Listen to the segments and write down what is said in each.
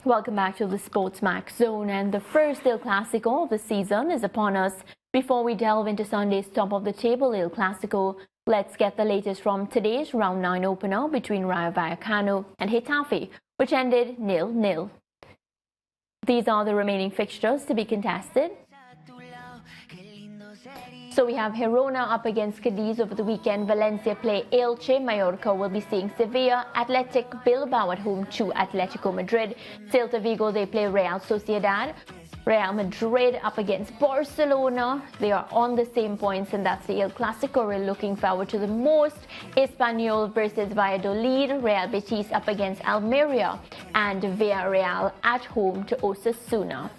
Welcome back to the Sports Max Zone, and the first El Clasico of the season is upon us. Before we delve into Sunday's top of the table El Clasico, let's get the latest from today's round 9 opener between Rayo Vallecano and Getafe, which ended 0-0. These are the remaining fixtures to be contested. So we have Girona up against Cadiz over the weekend. Valencia play Elche. Mallorca will be seeing Sevilla. Athletic Bilbao at home to Atletico Madrid. Celta Vigo, they play Real Sociedad. Real Madrid up against Barcelona. They are on the same points, and that's the El Clasico we're looking forward to the most. Espanyol versus Valladolid. Real Betis up against Almeria. And Villarreal at home to Osasuna.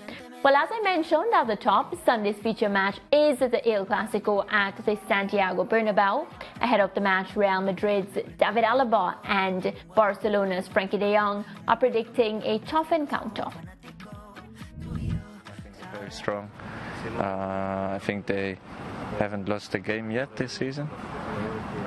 Well, as I mentioned at the top, Sunday's feature match is the El Clasico at the Santiago Bernabeu. Ahead of the match, Real Madrid's David Alaba and Barcelona's Frankie de Jong are predicting a tough encounter. Very strong. I think they haven't lost a game yet this season.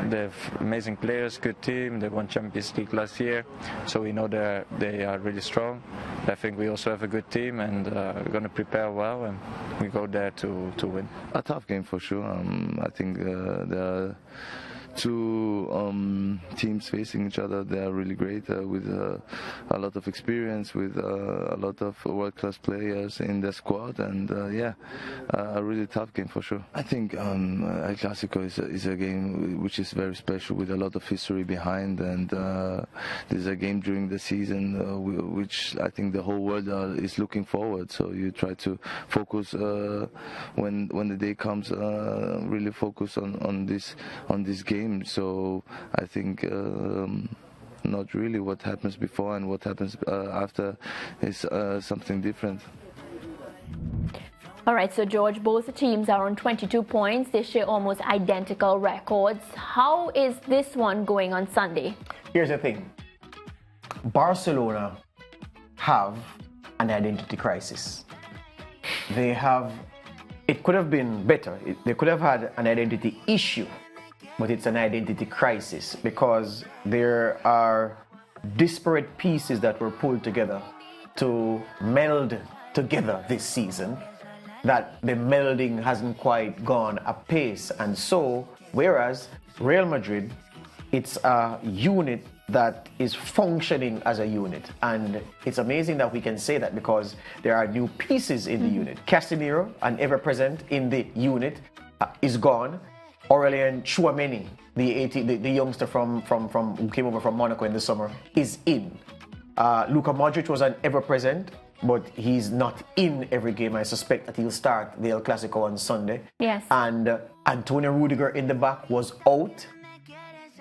They have amazing players, good team. They won Champions League last year, so we know they are really strong. I think we also have a good team, and we're going to prepare well, and we go there to win. A tough game for sure. I think there are two teams facing each other. They are really great with a lot of experience, with a lot of world-class players in the squad, and a really tough game for sure. I think El Clasico is a game which is very special, with a lot of history behind, and this is a game during the season which I think the whole world is looking forward. So you try to focus when the day comes, really focus on this game. So I think not really what happens before and what happens after is something different. All right, so George, both teams are on 22 points. They share almost identical records. How is this one going on Sunday? Here's the thing. Barcelona have an identity crisis. It could have been better. They could have had an identity issue, but it's an identity crisis because there are disparate pieces that were pulled together to meld together this season, that the melding hasn't quite gone apace. And so, whereas Real Madrid, it's a unit that is functioning as a unit. And it's amazing that we can say that because there are new pieces in the unit. Casemiro, an ever-present in the unit, is gone. Aurelien Tchouameni, the youngster who came over from Monaco in the summer, is in. Luka Modric was an ever-present, but he's not in every game. I suspect that he'll start the El Clasico on Sunday. Yes. And Antonio Rudiger in the back was out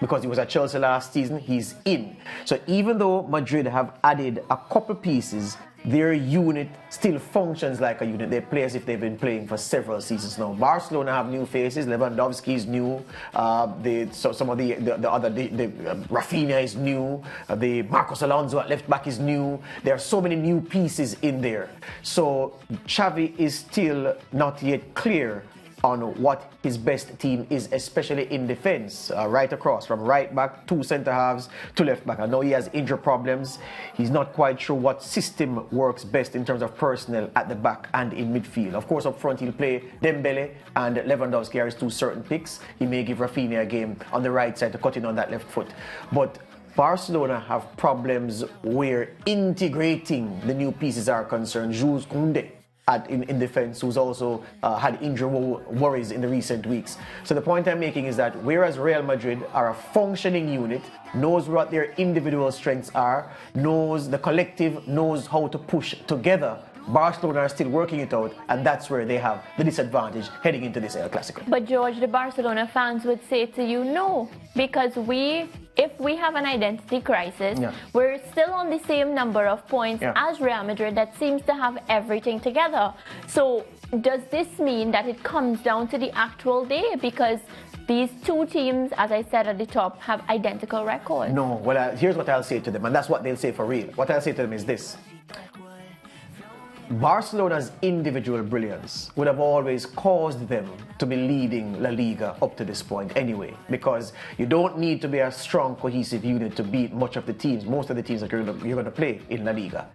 because he was at Chelsea last season. He's in. So even though Madrid have added a couple pieces, their unit still functions like a unit. They play as if they've been playing for several seasons now. Barcelona have new faces. Lewandowski is new. Rafinha is new. The Marcos Alonso at left back is new. There are so many new pieces in there. So Xavi is still not yet clear on what his best team is, especially in defense, right across, from right back to centre halves to left back. I know he has injury problems. He's not quite sure what system works best in terms of personnel at the back and in midfield. Of course, up front, he'll play Dembele and Lewandowski are his two certain picks. He may give Rafinha a game on the right side to cut in on that left foot. But Barcelona have problems where integrating the new pieces are concerned. Jules Koundé in defense, who's also had injury worries in the recent weeks. So the point I'm making is that whereas Real Madrid are a functioning unit, knows what their individual strengths are, knows the collective, knows how to push together, Barcelona are still working it out, and that's where they have the disadvantage heading into this El Clasico. But George, the Barcelona fans would say to you, no, because if we have an identity crisis, we're still on the same number of points as Real Madrid that seems to have everything together. So does this mean that it comes down to the actual day? Because these two teams, as I said at the top, have identical records. No, well, here's what I'll say to them, and that's what they'll say for real. What I'll say to them is this. Barcelona's individual brilliance would have always caused them to be leading La Liga up to this point anyway, because you don't need to be a strong, cohesive unit to beat much of the teams, most of the teams that you're going to play in La Liga.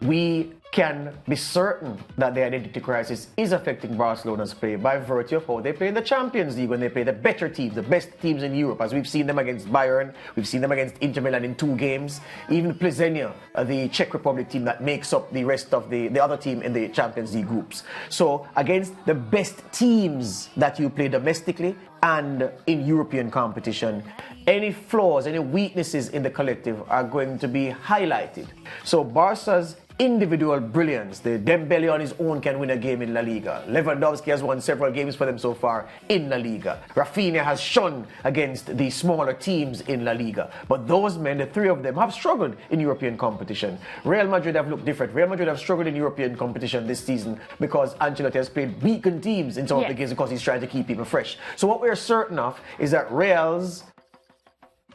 we can be certain that the identity crisis is affecting Barcelona's play by virtue of how they play in the Champions League, when they play the better teams, the best teams in Europe, as we've seen them against Bayern, we've seen them against Inter Milan in 2 games, even Plzeň, the Czech Republic team that makes up the rest of the other team in the Champions League groups. So against the best teams that you play domestically and in European competition, any flaws, any weaknesses in the collective are going to be highlighted. So Barca's individual brilliance, the Dembele on his own can win a game in La Liga. Lewandowski has won several games for them so far in La Liga. Rafinha has shone against the smaller teams in La Liga. But those men, the 3 of them, have struggled in European competition. Real Madrid have looked different. Real Madrid have struggled in European competition this season because Ancelotti has played weakened teams in some of the games because he's trying to keep people fresh. So what we're certain of is that Real's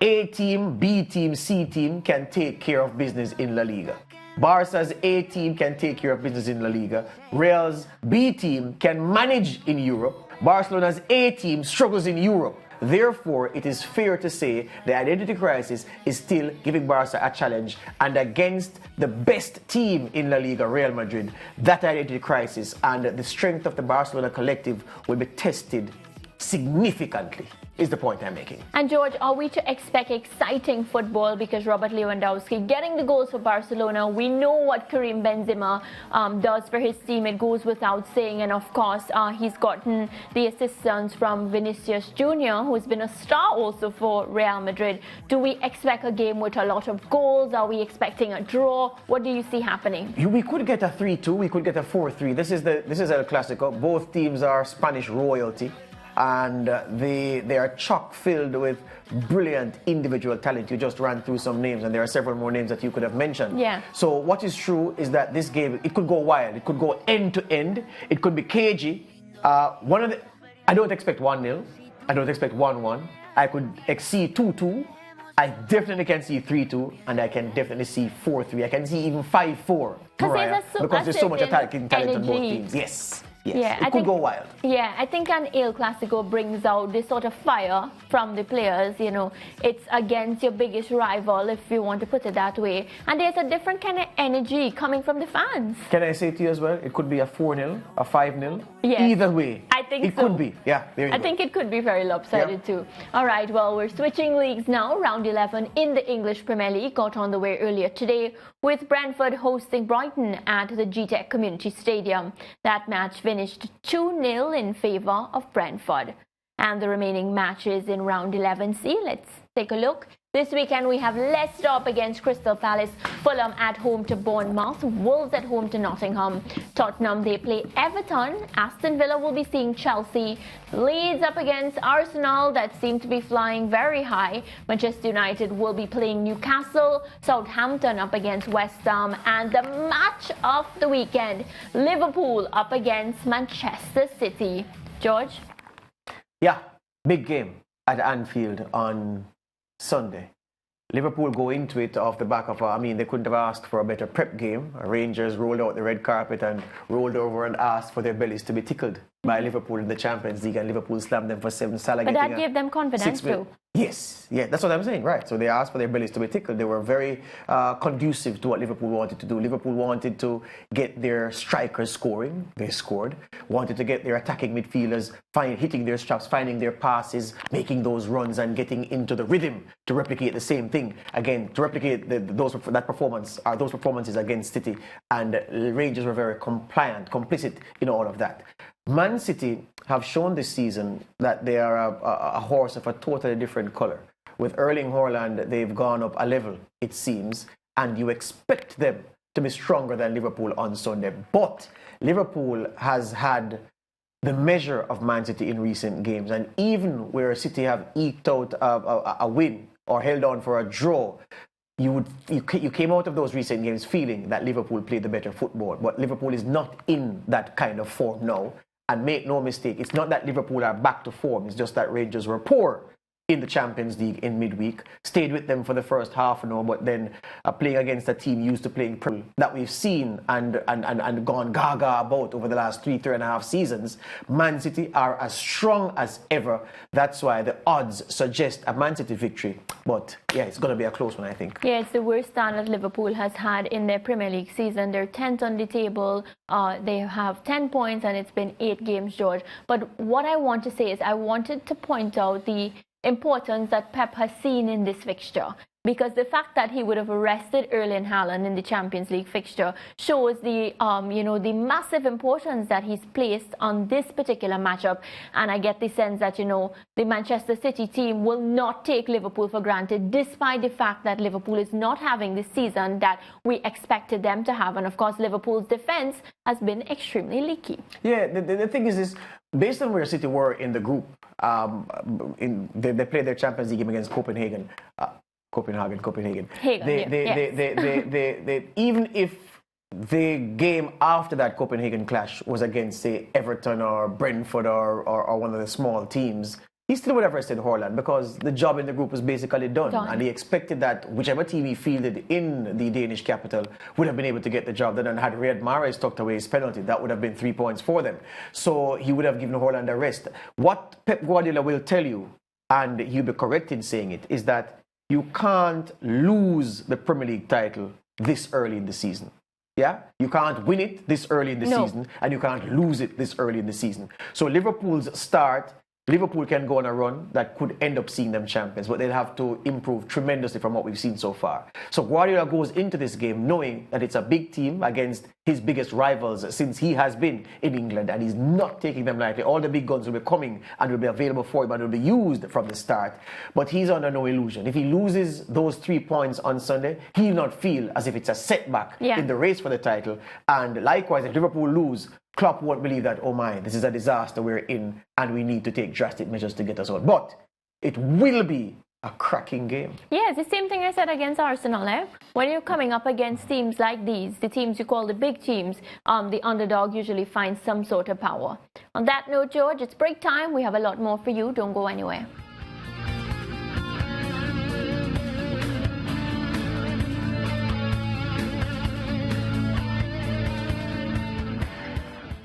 A team, B team, C team can take care of business in La Liga. Barca's A team can take care of business in La Liga. Real's B team can manage in Europe. Barcelona's A team struggles in Europe. Therefore, it is fair to say the identity crisis is still giving Barca a challenge, and against the best team in La Liga, Real Madrid, that identity crisis and the strength of the Barcelona collective will be tested significantly, is the point I'm making. And George, are we to expect exciting football? Because Robert Lewandowski getting the goals for Barcelona, we know what Karim Benzema does for his team. It goes without saying. And of course, he's gotten the assistance from Vinicius Jr., who's been a star also for Real Madrid. Do we expect a game with a lot of goals? Are we expecting a draw? What do you see happening? We could get a 3-2. We could get a 4-3. This is El Clasico. Both teams are Spanish royalty, and they are chock filled with brilliant individual talent. You just ran through some names, and there are several more names that you could have mentioned. Yeah. So what is true is that this game, it could go wild. It could go end to end. It could be cagey. I don't expect 1-0. I don't expect 1-1. I could see 2-2. I definitely can see 3-2, and I can definitely see 4-3. I can see even 5-4, Mariah, because there's so much attacking talent on both teams. Yes. Yes, yeah, it could go wild. Yeah, I think an El Clasico brings out this sort of fire from the players. You know, it's against your biggest rival, if you want to put it that way. And there's a different kind of energy coming from the fans. Can I say to you as well, it could be a 4-0, a 5-0. Yes. Either way. I think it so. could be. Yeah, there you go. I think it could be very lopsided too. All right, well, we're switching leagues now. Round 11 in the English Premier League got on the way earlier today with Brentford hosting Brighton at the GTEC Community Stadium. That match finished 2-0 in favour of Brentford. And the remaining matches in round 11C, let's take a look. This weekend we have Leicester up against Crystal Palace, Fulham at home to Bournemouth, Wolves at home to Nottingham, Tottenham they play Everton, Aston Villa will be seeing Chelsea, Leeds up against Arsenal that seem to be flying very high, Manchester United will be playing Newcastle, Southampton up against West Ham, and the match of the weekend, Liverpool up against Manchester City. George? Yeah, big game at Anfield on Sunday. Liverpool go into it off the back of, they couldn't have asked for a better prep game. Rangers rolled out the red carpet and rolled over and asked for their bellies to be tickled by Liverpool in the Champions League, and Liverpool slammed them for 7. Salah but that gave them confidence too. Yes, yeah, that's what I'm saying, right. So they asked for their bellies to be tickled. They were very conducive to what Liverpool wanted to do. Liverpool wanted to get their strikers scoring. They scored. Wanted to get their attacking midfielders hitting their straps, finding their passes, making those runs and getting into the rhythm to replicate the same thing again, to replicate those performances against City. And Rangers were very complicit in all of that. Man City have shown this season that they are a horse of a totally different color. With Erling Haaland, they've gone up a level, it seems, and you expect them to be stronger than Liverpool on Sunday. But Liverpool has had the measure of Man City in recent games, and even where City have eked out a win or held on for a draw, you came out of those recent games feeling that Liverpool played the better football. But Liverpool is not in that kind of form now. And make no mistake, it's not that Liverpool are back to form. It's just that Rangers were poor in the Champions League in midweek. Stayed with them for the first half an hour, but then playing against a team used to playing that we've seen and gone gaga about over the last three and a half seasons. Man City are as strong as ever. That's why the odds suggest a Man City victory. But yeah, it's going to be a close one, I think. Yeah, it's the worst start that Liverpool has had in their Premier League season. They're 10th on the table. They have 10 points and it's been 8 games, George. But what I want to say is I wanted to point out the importance that Pep has seen in this fixture, because the fact that he would have arrested Erling Haaland in the Champions League fixture shows the the massive importance that he's placed on this particular matchup. And I get the sense that the Manchester City team will not take Liverpool for granted, despite the fact that Liverpool is not having the season that we expected them to have. And of course, Liverpool's defense has been extremely leaky. Yeah, the thing is based on where City were in the group, they played their Champions League game against Copenhagen. Copenhagen. Even if the game after that Copenhagen clash was against, say, Everton or Brentford or one of the small teams, he still would have rested Haaland because the job in the group was basically done. And he expected that whichever team he fielded in the Danish capital would have been able to get the job done. And had Riyad Mahrez tucked away his penalty, that would have been 3 points for them. So he would have given Haaland a rest. What Pep Guardiola will tell you, and he'll be correct in saying it, is that you can't lose the Premier League title this early in the season. Yeah? You can't win it this early in the season, and you can't lose it this early in the season. So Liverpool can go on a run that could end up seeing them champions, but they'll have to improve tremendously from what we've seen so far. So Guardiola goes into this game knowing that it's a big team against his biggest rivals since he has been in England, and he's not taking them lightly. All the big guns will be coming and will be available for him and will be used from the start. But he's under no illusion. If he loses those 3 points on Sunday, he'll not feel as if it's a setback in the race for the title. And likewise, if Liverpool lose, Klopp won't believe that, oh my, this is a disaster we're in and we need to take drastic measures to get us out. But it will be a cracking game. Yeah, it's the same thing I said against Arsenal. When you're coming up against teams like these, the teams you call the big teams, the underdog usually finds some sort of power. On that note, George, it's break time. We have a lot more for you. Don't go anywhere.